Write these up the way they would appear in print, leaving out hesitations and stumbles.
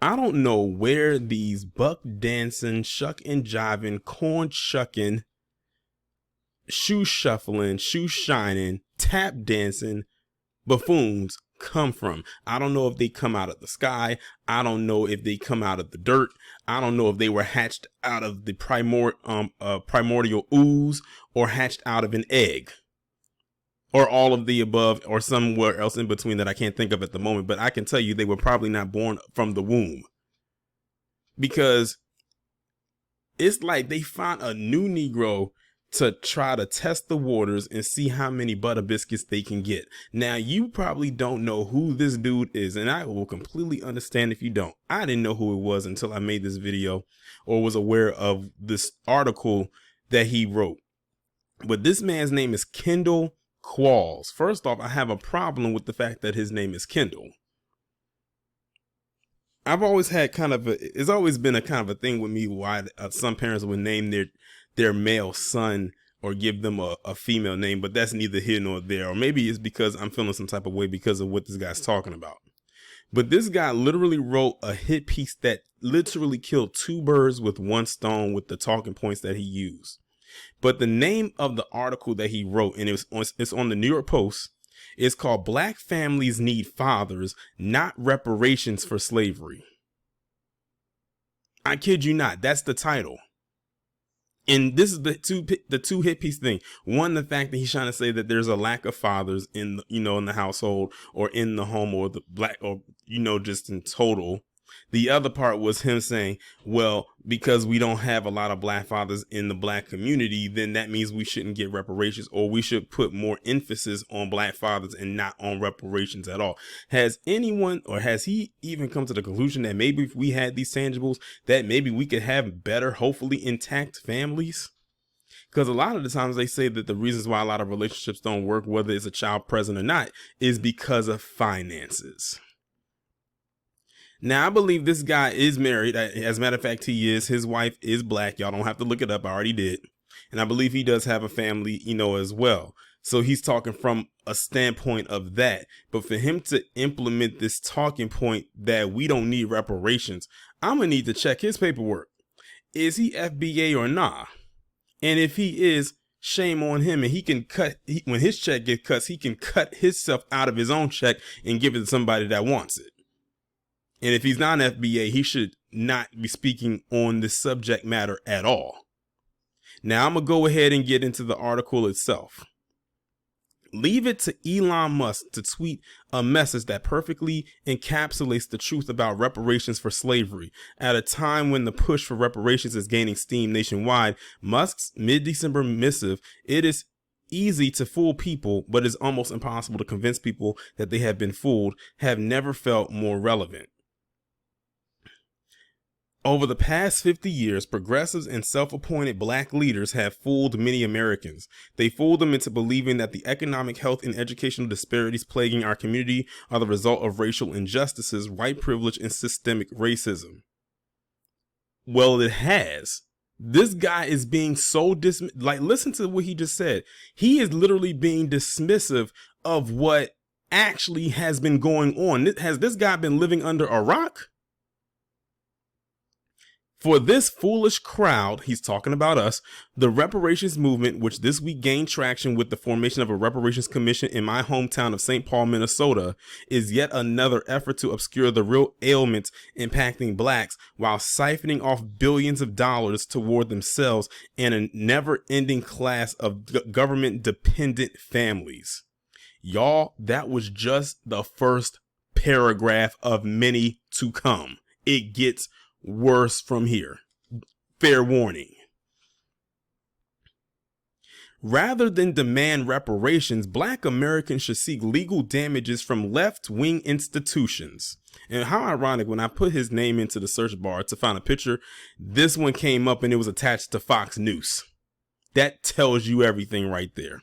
I don't know where these buck dancing, shuck and jiving, corn shucking, shoe shuffling, shoe shining, tap dancing buffoons come from. I don't know if they come out of the sky. I don't know if they come out of the dirt. I don't know if they were hatched out of the primordial ooze or hatched out of an egg, or all of the above, or somewhere else in between that I can't think of at the moment. But I can tell you they were probably not born from the womb, because it's like they found a new Negro to try to test the waters and see how many butter biscuits they can get. Now, you probably don't know who this dude is, and I will completely understand if you don't. I didn't know who it was until I made this video or was aware of this article that he wrote. But this man's name is Kendall Qualls. First off, I have a problem with the fact that his name is Kendall. I've always had it's always been a kind of a thing with me why some parents would name their male son or give them a female name, but that's neither here nor there. Or maybe it's because I'm feeling some type of way because of what this guy's talking about. But this guy literally wrote a hit piece that literally killed two birds with one stone with the talking points that he used. But the name of the article that he wrote, and it's on the New York Post, is called "Black Families Need Fathers, Not Reparations for Slavery." I kid you not. That's the title. And this is the two hit piece thing. One, the fact that he's trying to say that there's a lack of fathers in the household or in the home, or the black, or just in total. The other part was him saying, well, because we don't have a lot of black fathers in the black community, then that means we shouldn't get reparations, or we should put more emphasis on black fathers and not on reparations at all. Has anyone, or has he even come to the conclusion that maybe if we had these tangibles, that maybe we could have better, hopefully intact families? Because a lot of the times they say that the reasons why a lot of relationships don't work, whether it's a child present or not, is because of finances. Now, I believe this guy is married. As a matter of fact, he is. His wife is black. Y'all don't have to look it up. I already did. And I believe he does have a family, as well. So he's talking from a standpoint of that. But for him to implement this talking point that we don't need reparations, I'm going to need to check his paperwork. Is he FBA or nah? And if he is, shame on him. And he can when his check gets cut, he can cut himself out of his own check and give it to somebody that wants it. And if he's not an FBA, he should not be speaking on this subject matter at all. Now, I'm going to go ahead and get into the article itself. Leave it to Elon Musk to tweet a message that perfectly encapsulates the truth about reparations for slavery. At a time when the push for reparations is gaining steam nationwide, Musk's mid-December missive, it is easy to fool people, but it's almost impossible to convince people that they have been fooled, have never felt more relevant. Over the past 50 years, progressives and self-appointed black leaders have fooled many Americans. They fooled them into believing that the economic, health, and educational disparities plaguing our community are the result of racial injustices, white privilege, and systemic racism. Well, it has. This guy is being so listen to what he just said. He is literally being dismissive of what actually has been going on. Has this guy been living under a rock? For this foolish crowd, he's talking about us, the reparations movement, which this week gained traction with the formation of a reparations commission in my hometown of St. Paul, Minnesota, is yet another effort to obscure the real ailments impacting blacks while siphoning off billions of dollars toward themselves and a never-ending class of government-dependent families. Y'all, that was just the first paragraph of many to come. It gets worse from here. Fair warning. Rather than demand reparations, black Americans should seek legal damages from left-wing institutions. And how ironic, when I put his name into the search bar to find a picture, this one came up and it was attached to Fox News. That tells you everything right there.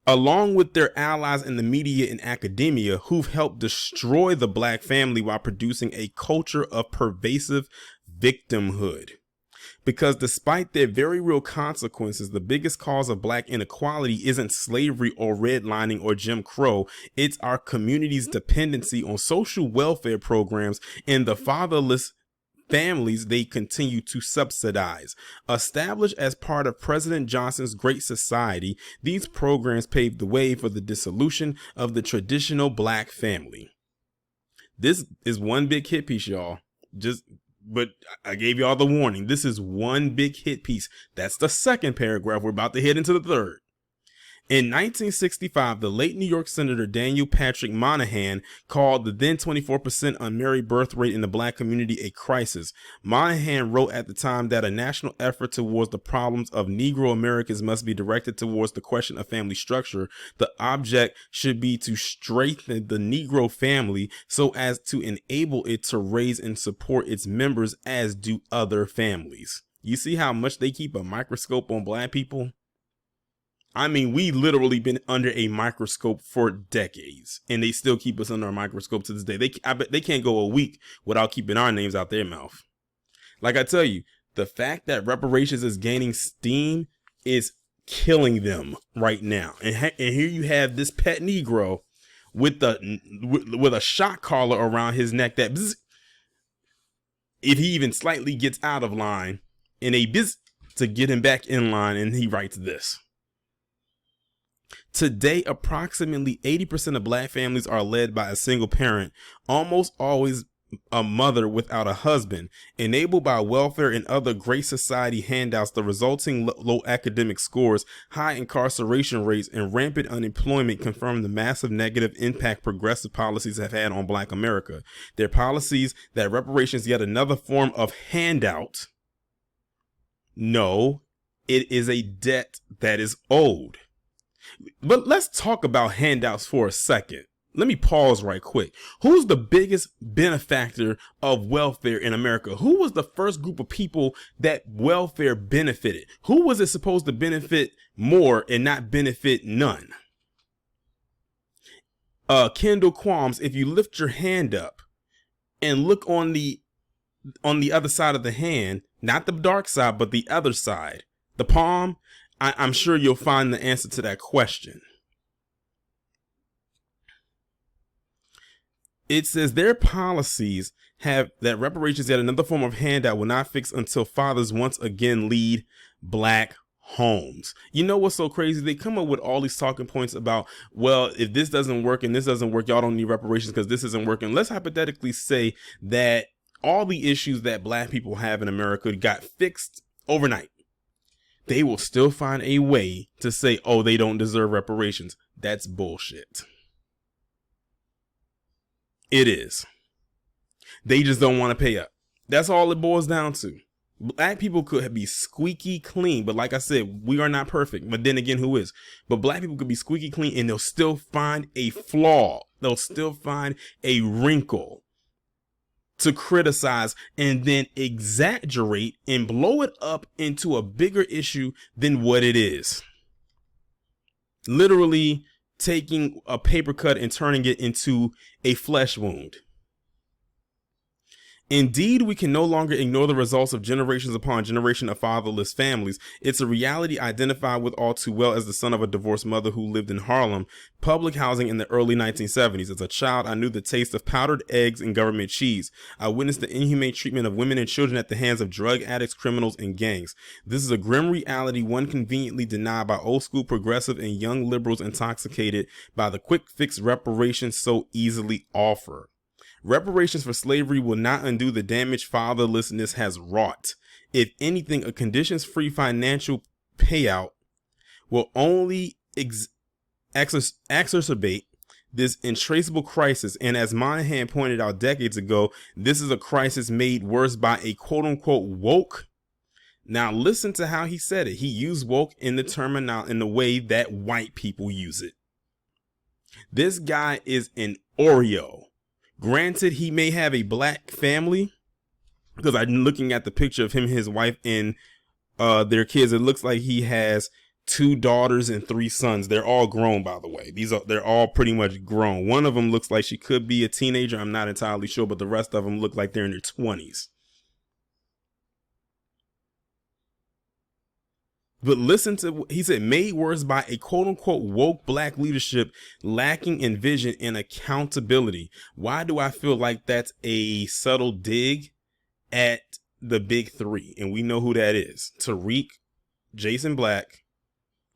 Along with their allies in the media and academia who've helped destroy the black family while producing a culture of pervasive victimhood. Because despite their very real consequences, the biggest cause of black inequality isn't slavery or redlining or Jim Crow. It's our community's dependency on social welfare programs and the fatherless families they continue to subsidize. Established as part of President Johnson's Great Society, these programs paved the way for the dissolution of the traditional black family. This is one big hit piece, y'all. But I gave y'all the warning. This is one big hit piece. That's the second paragraph. We're about to head into the third. In 1965, the late New York Senator Daniel Patrick Moynihan called the then 24% unmarried birth rate in the black community a crisis. Moynihan wrote at the time that a national effort towards the problems of Negro Americans must be directed towards the question of family structure. The object should be to strengthen the Negro family so as to enable it to raise and support its members as do other families. You see how much they keep a microscope on black people? I mean, we literally been under a microscope for decades, and they still keep us under a microscope to this day. I bet they can't go a week without keeping our names out their mouth. Like I tell you, the fact that reparations is gaining steam is killing them right now. And here you have this pet Negro with a shock collar around his neck that bzz, if he even slightly gets out of line, and a bzz to get him back in line, and he writes this. Today, approximately 80% of black families are led by a single parent, almost always a mother without a husband. Enabled by welfare and other Great Society handouts, the resulting low academic scores, high incarceration rates, and rampant unemployment confirm the massive negative impact progressive policies have had on black America. Their policies that reparations yet another form of handout. No, it is a debt that is owed. But let's talk about handouts for a second. Let me pause right quick. Who's the biggest benefactor of welfare in America? Who was the first group of people that welfare benefited? Who was it supposed to benefit more and not benefit none? Kendall Qualls, if you lift your hand up and look on the other side of the hand, not the dark side, but the other side, the palm, I'm sure you'll find the answer to that question. It says their policies have that reparations yet another form of handout will not fix until fathers once again lead black homes. You know what's so crazy? They come up with all these talking points about, well, if this doesn't work and this doesn't work, y'all don't need reparations because this isn't working. Let's hypothetically say that all the issues that black people have in America got fixed overnight. They will still find a way to say, oh, they don't deserve reparations. That's bullshit. It is. They just don't want to pay up. That's all it boils down to. Black people could be squeaky clean, but like I said, we are not perfect. But then again, who is? But black people could be squeaky clean and they'll still find a flaw. They'll still find a wrinkle to criticize and then exaggerate and blow it up into a bigger issue than what it is. Literally taking a paper cut and turning it into a flesh wound. Indeed, we can no longer ignore the results of generations upon generation of fatherless families. It's a reality identified with all too well as the son of a divorced mother who lived in Harlem public housing in the early 1970s. As a child, I knew the taste of powdered eggs and government cheese. I witnessed the inhumane treatment of women and children at the hands of drug addicts, criminals, and gangs. This is a grim reality, one conveniently denied by old school progressive and young liberals intoxicated by the quick fix reparations so easily offer. Reparations for slavery will not undo the damage fatherlessness has wrought. If anything, a conditions-free financial payout will only exacerbate this intraceable crisis. And as Moynihan pointed out decades ago, this is a crisis made worse by a quote-unquote woke. Now listen to how he said it. He used woke in the way that white people use it. This guy is an Oreo. Granted, he may have a black family, because I'm looking at the picture of him and his wife and their kids. It looks like he has 2 daughters and 3 sons. They're all grown, by the way. They're all pretty much grown. One of them looks like she could be a teenager. I'm not entirely sure, but the rest of them look like they're in their 20s. But listen to what he said, made worse by a quote unquote woke black leadership lacking in vision and accountability. Why do I feel like that's a subtle dig at the big three? And we know who that is: Tariq, Jason Black,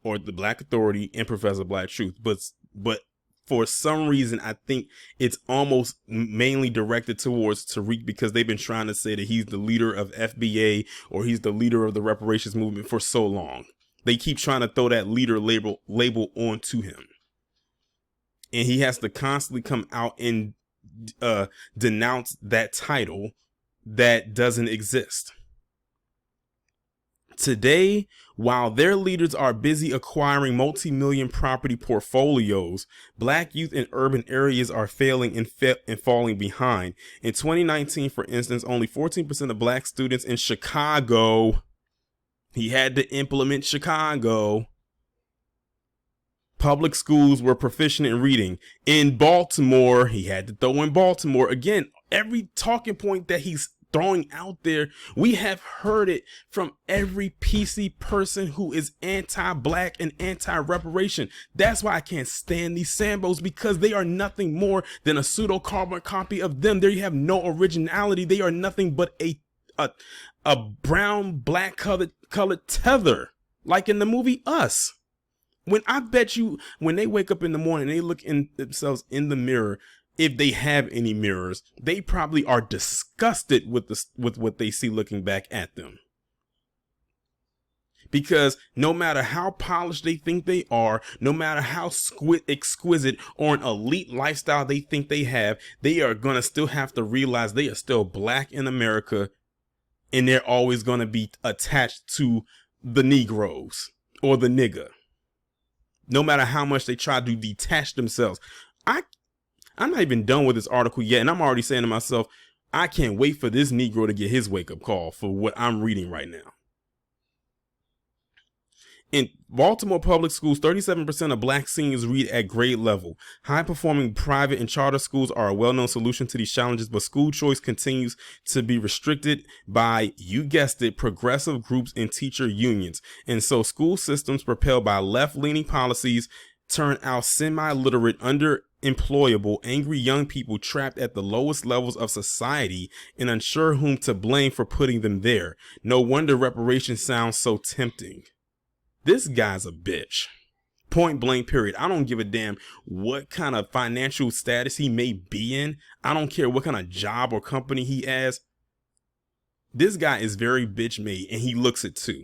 or the Black Authority, and Professor Black Truth. But for some reason, I think it's almost mainly directed towards Tariq, because they've been trying to say that he's the leader of FBA or he's the leader of the reparations movement for so long. They keep trying to throw that leader label onto him. And he has to constantly come out and denounce that title that doesn't exist. Today, while their leaders are busy acquiring multi-million property portfolios, black youth in urban areas are failing and falling behind. In 2019, for instance, only 14% of black students in Chicago, he had to implement Chicago, public schools were proficient in reading. In Baltimore, he had to throw in Baltimore. Again, every talking point that he's throwing out there, we have heard it from every PC person who is anti-black and anti-reparation. That's why I can't stand these Sambos, because they are nothing more than a pseudo-carbon copy of them. They have no originality. They are nothing but a brown, black colored tether, like in the movie Us. When I bet you, when they wake up in the morning, they look in themselves in the mirror, if they have any mirrors, they probably are disgusted with what they see looking back at them. Because no matter how polished they think they are, no matter how exquisite or an elite lifestyle they think they have, they are going to still have to realize they are still black in America, and they're always going to be attached to the Negroes or the nigga. No matter how much they try to detach themselves. I'm not even done with this article yet, and I'm already saying to myself, I can't wait for this Negro to get his wake-up call for what I'm reading right now. In Baltimore public schools, 37% of black seniors read at grade level. High-performing private and charter schools are a well-known solution to these challenges, but school choice continues to be restricted by, you guessed it, progressive groups and teacher unions. And so school systems propelled by left-leaning policies turn out semi-literate, underemployable, angry young people trapped at the lowest levels of society and unsure whom to blame for putting them there. No wonder reparations sounds so tempting. This guy's a bitch. Point blank, period. I don't give a damn what kind of financial status he may be in. I don't care what kind of job or company he has. This guy is very bitch made, and he looks it too.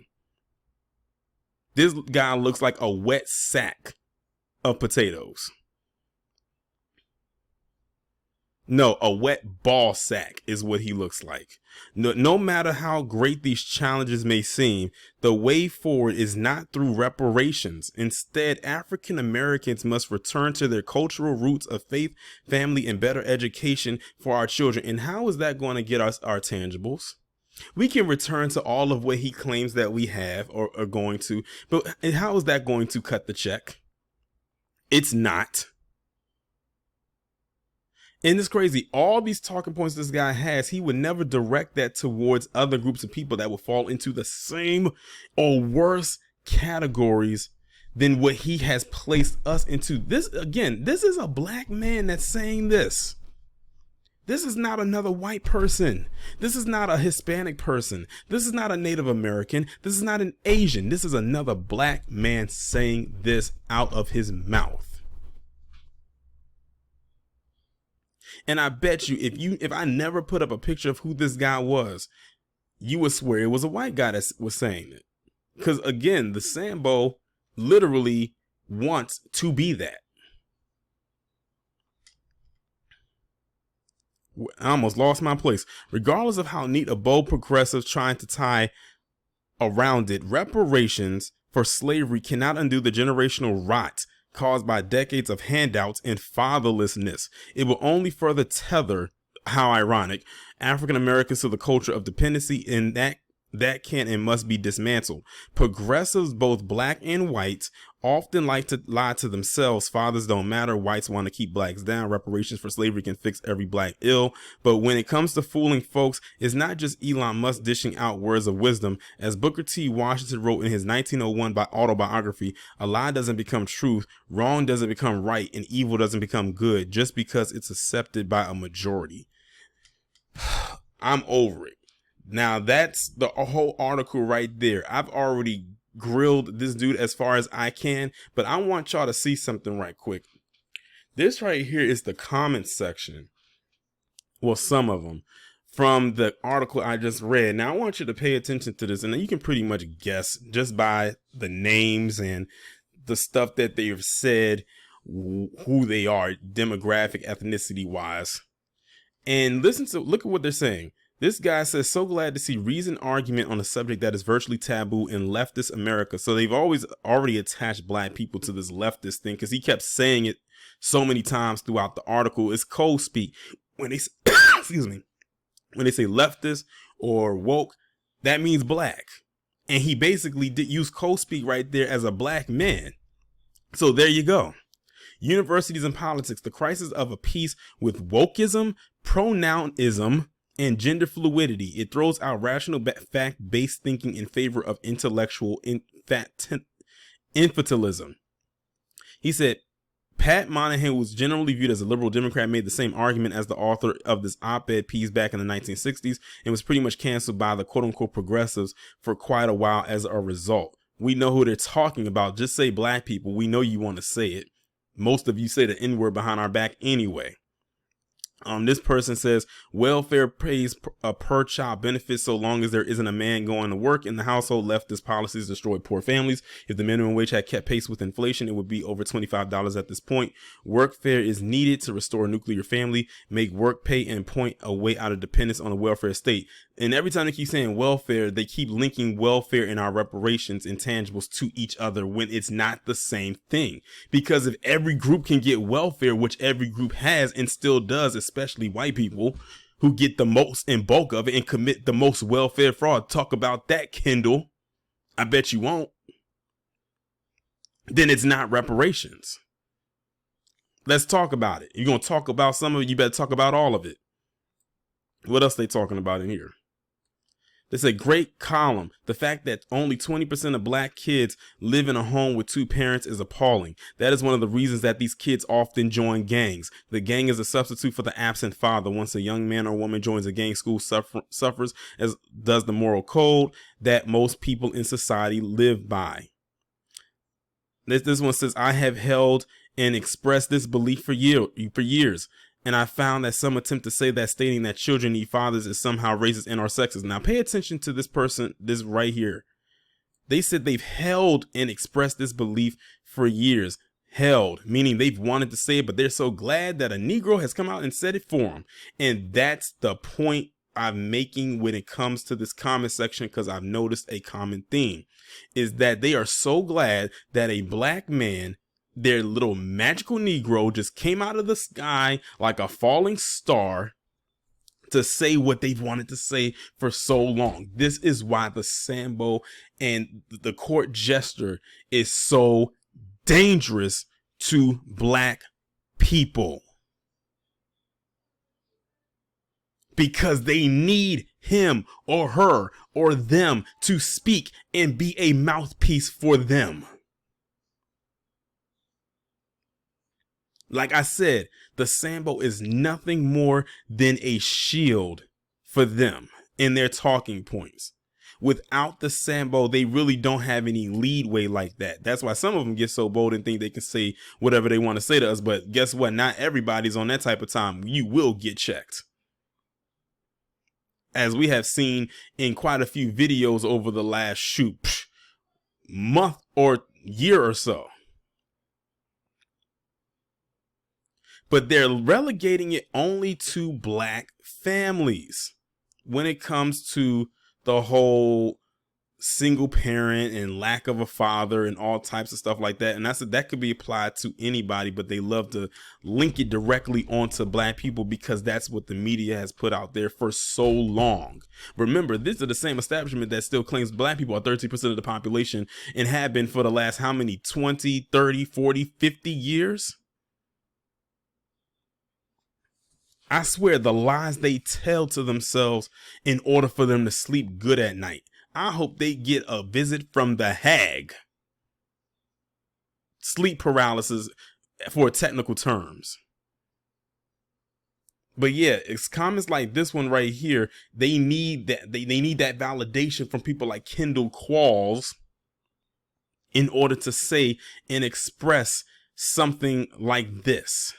This guy looks like a wet sack of potatoes. No, a wet ball sack is what he looks like. No matter how great these challenges may seem, the way forward is not through reparations. Instead, African Americans must return to their cultural roots of faith, family, and better education for our children. And how is that going to get us our tangibles? We can return to all of what he claims that we have or are going to, but how is that going to cut the check? It's not. And it's crazy. All these talking points this guy has, he would never direct that towards other groups of people that will fall into the same or worse categories than what he has placed us into. This, again, this is a black man that's saying this. This is not another white person. This is not a Hispanic person. This is not a Native American. This is not an Asian. This is another black man saying this out of his mouth. And I bet you, if I never put up a picture of who this guy was, you would swear it was a white guy that was saying it. Because again, the Sambo literally wants to be that. I almost lost my place. Regardless of how neat a bold progressive trying to tie around it, reparations for slavery cannot undo the generational rot caused by decades of handouts and fatherlessness. It will only further tether, how ironic, African Americans to the culture of dependency, and that can and must be dismantled. Progressives, both black and white, often like to lie to themselves. Fathers don't matter. Whites want to keep blacks down. Reparations for slavery can fix every black ill. But when it comes to fooling folks, it's not just Elon Musk dishing out words of wisdom. As Booker T. Washington wrote in his 1901 autobiography, a lie doesn't become truth, wrong doesn't become right, and evil doesn't become good just because it's accepted by a majority. I'm over it. Now that's the whole article right there. I've already grilled this dude as far as I can, but I want y'all to see something right quick. This right here is the comments section. Well, some of them from the article I just read. Now I want you to pay attention to this, and you can pretty much guess just by the names and the stuff that they've said, who they are, demographic, ethnicity wise. And look at what they're saying. This guy says, so glad to see reasoned argument on a subject that is virtually taboo in leftist America. So they've already attached black people to this leftist thing because he kept saying it so many times throughout the article. It's code speak. When they excuse me, when they say leftist or woke, that means black. And he basically did use code speak right there as a black man. So there you go. Universities and politics, the crisis of a peace with wokeism, pronounism, and gender fluidity. It throws out rational fact-based thinking in favor of intellectual infantilism. He said, Pat Monahan, who was generally viewed as a liberal Democrat, made the same argument as the author of this op-ed piece back in the 1960s and was pretty much canceled by the quote-unquote progressives for quite a while as a result. We know who they're talking about. Just say black people. We know you want to say it. Most of you say the N-word behind our back anyway. This person says welfare pays a per child benefit so long as there isn't a man going to work in the household. Leftist policies destroy poor families. If the minimum wage had kept pace with inflation, it would be over $25 at this point. Workfare is needed to restore a nuclear family, make work pay, and point a way out of dependence on the welfare state. And every time they keep saying welfare, they keep linking welfare and our reparations intangibles to each other when it's not the same thing. Because if every group can get welfare, which every group has and still does, especially white people who get the most in bulk of it and commit the most welfare fraud. Talk about that, Kendall. I bet you won't. Then it's not reparations. Let's talk about it. You're going to talk about some of it. You better talk about all of it. What else they talking about in here? There's a great column. The fact that only 20% of black kids live in a home with two parents is appalling. That is one of the reasons that these kids often join gangs. The gang is a substitute for the absent father. Once a young man or woman joins a gang, school suffers, as does the moral code that most people in society live by. This one says, I have held and expressed this belief for years. And I found that some attempt to say that stating that children need fathers is somehow racist and or sexist. Now pay attention to this person, this right here. They said they've held and expressed this belief for years. Held, meaning they've wanted to say it, but they're so glad that a Negro has come out and said it for them. And that's the point I'm making when it comes to this comment section, because I've noticed a common theme is that they are so glad that a black man, their little magical Negro, just came out of the sky like a falling star to say what they've wanted to say for so long. This is why the sambo and the court jester is so dangerous to black people. Because they need him or her or them to speak and be a mouthpiece for them. Like I said, the sambo is nothing more than a shield for them in their talking points. Without the sambo, they really don't have any leadway like that. That's why some of them get so bold and think they can say whatever they want to say to us. But guess what? Not everybody's on that type of time. You will get checked. As we have seen in quite a few videos over the last month or year or so. But they're relegating it only to black families when it comes to the whole single parent and lack of a father and all types of stuff like that. And I said that could be applied to anybody, but they love to link it directly onto black people because that's what the media has put out there for so long. Remember, this is the same establishment that still claims black people are 13% of the population and have been for the last how many, 20, 30, 40, 50 years? I swear the lies they tell to themselves in order for them to sleep good at night. I hope they get a visit from the hag. Sleep paralysis for technical terms. But yeah, it's comments like this one right here. They need that. They need that validation from people like Kendall Qualls in order to say and express something like this.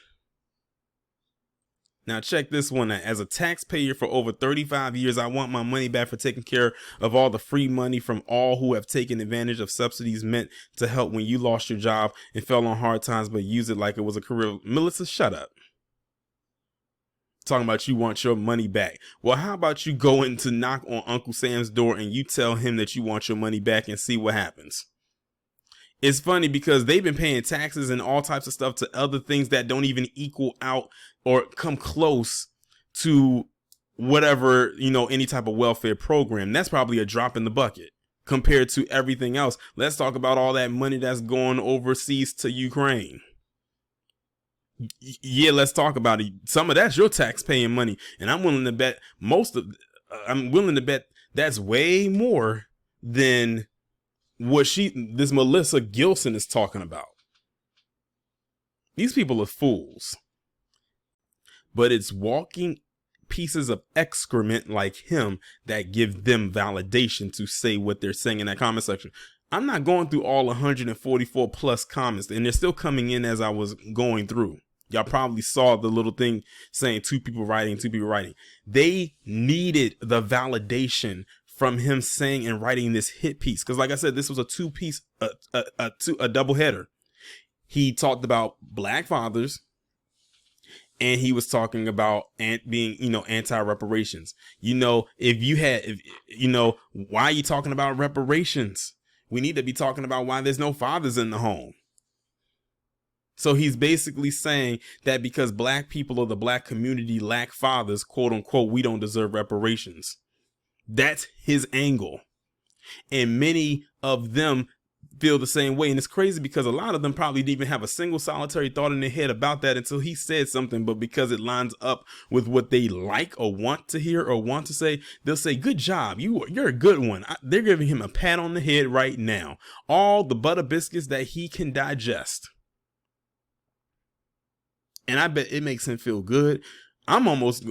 Now check this one out. As a taxpayer for over 35 years, I want my money back for taking care of all the free money from all who have taken advantage of subsidies meant to help when you lost your job and fell on hard times, but use it like it was a career. Melissa, shut up. Talking about you want your money back. Well, how about you go in to knock on Uncle Sam's door and you tell him that you want your money back and see what happens. It's funny because they've been paying taxes and all types of stuff to other things that don't even equal out or come close to whatever, any type of welfare program. That's probably a drop in the bucket compared to everything else. Let's talk about all that money that's going overseas to Ukraine. Yeah, let's talk about it. Some of that's your tax paying money. And I'm willing to bet that's way more than what this Melissa Gilson is talking about. These people are fools. But it's walking pieces of excrement like him that give them validation to say what they're saying in that comment section. I'm not going through all 144 plus comments, and they're still coming in as I was going through. Y'all probably saw the little thing saying two people writing. They needed the validation from him saying and writing this hit piece. Because like I said, this was a two-piece, a double header. He talked about black fathers and he was talking about being, anti-reparations. Why are you talking about reparations? We need to be talking about why there's no fathers in the home. So he's basically saying that because black people or the black community lack fathers, quote unquote, we don't deserve reparations. That's his angle. And many of them feel the same way. And it's crazy because a lot of them probably didn't even have a single solitary thought in their head about that until he said something. But because it lines up with what they like or want to hear or want to say, they'll say, good job. You're a good one. They're giving him a pat on the head right now. All the butter biscuits that he can digest. And I bet it makes him feel good. I'm almost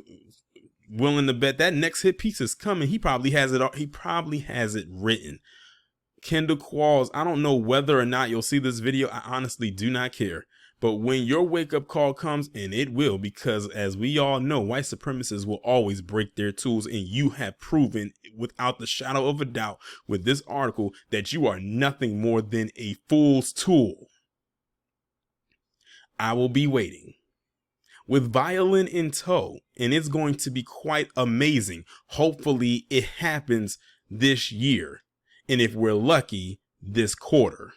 willing to bet that next hit piece is coming. He probably has it written. Kendall Qualls, I don't know whether or not you'll see this video. I honestly do not care. But when your wake up call comes, and it will, because as we all know, white supremacists will always break their tools. And you have proven without the shadow of a doubt with this article that you are nothing more than a fool's tool. I will be waiting with violin in tow, and it's going to be quite amazing. Hopefully it happens this year, and if we're lucky, this quarter.